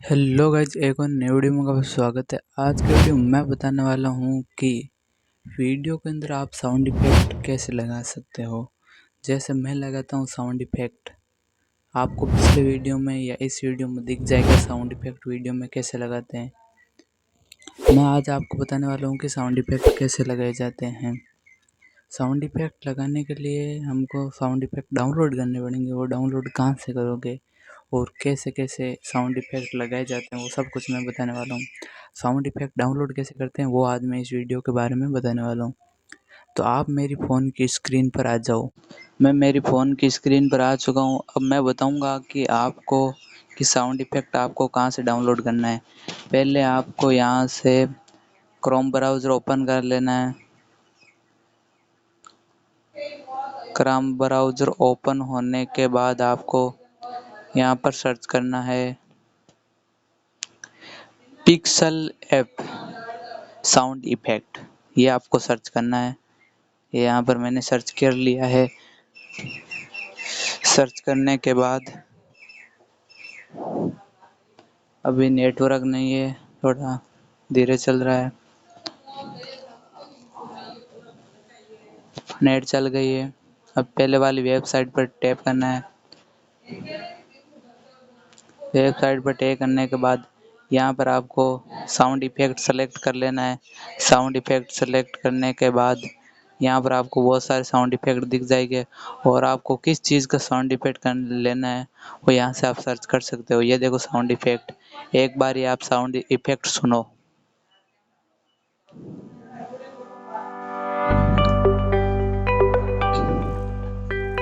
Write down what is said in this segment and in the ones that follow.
Hello guys, एक और नई वीडियो में आपका स्वागत है। आज के वीडियो में मैं बताने वाला हूँ कि वीडियो के अंदर आप साउंड इफेक्ट कैसे लगा सकते हो। जैसे मैं लगाता हूँ साउंड इफेक्ट, आपको पिछले वीडियो में या इस वीडियो में दिख जाएगा साउंड इफेक्ट वीडियो में कैसे लगाते हैं। मैं आज आपको बताने वाला हूँ कि साउंड इफेक्ट कैसे लगाए जाते हैं। साउंड इफेक्ट लगाने के लिए हमको साउंड इफेक्ट डाउनलोड करने पड़ेंगे। वो डाउनलोड कहाँ से करोगे और कैसे कैसे साउंड इफेक्ट लगाए जाते हैं वो सब कुछ मैं बताने वाला हूँ। साउंड इफेक्ट डाउनलोड कैसे करते हैं वो आज मैं इस वीडियो के बारे में बताने वाला हूँ। तो आप मेरी फ़ोन की स्क्रीन पर आ जाओ। मैं मेरी फ़ोन की स्क्रीन पर आ चुका हूँ। अब मैं बताऊँगा कि आपको कि साउंड इफेक्ट आपको कहाँ से डाउनलोड करना है। पहले आपको यहाँ से क्रोम ब्राउज़र ओपन कर लेना है। क्रोम ब्राउज़र ओपन होने के बाद आपको यहाँ पर सर्च करना है पिक्सल ऐप साउंड इफेक्ट। ये आपको सर्च करना है। ये यहाँ पर मैंने सर्च कर लिया है। सर्च करने के बाद अभी नेटवर्क नहीं है, थोड़ा धीरे चल रहा है। नेट चल गई है। अब पहले वाली वेबसाइट पर टैप करना है। वेबसाइट पर टैप करने के बाद यहाँ पर आपको साउंड इफेक्ट सेलेक्ट कर लेना है। साउंड इफेक्ट सेलेक्ट करने के बाद यहाँ पर आपको बहुत सारे साउंड इफेक्ट दिख जाएंगे और आपको किस चीज़ का साउंड इफेक्ट कर लेना है वो यहाँ से आप सर्च कर सकते हो। ये देखो साउंड इफेक्ट, एक बार ये आप साउंड इफेक्ट सुनो।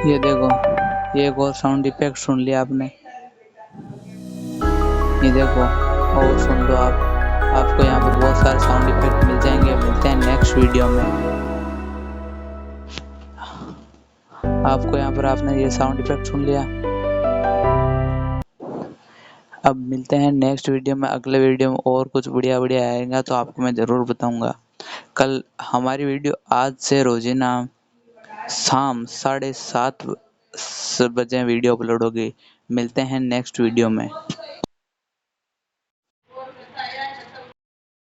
ये देखो, ये एक और साउंड इफेक्ट सुन लिया आपने। ये देखो और सुन लो आप। आपको यहाँ पर बहुत सारे साउंड इफेक्ट मिल जाएंगे। मिलते हैं नेक्स्ट वीडियो में। आपको यहाँ पर आपने ये साउंड इफेक्ट सुन लिया। अब मिलते हैं नेक्स्ट वीडियो में। अगले वीडियो में और कुछ बढ़िया बढ़िया आएगा तो आपको मैं ज़रूर बताऊंगा। कल हमारी वीडियो आज से रोजाना शाम 7:30 बजे वीडियो अपलोड होगी। मिलते हैं नेक्स्ट वीडियो में।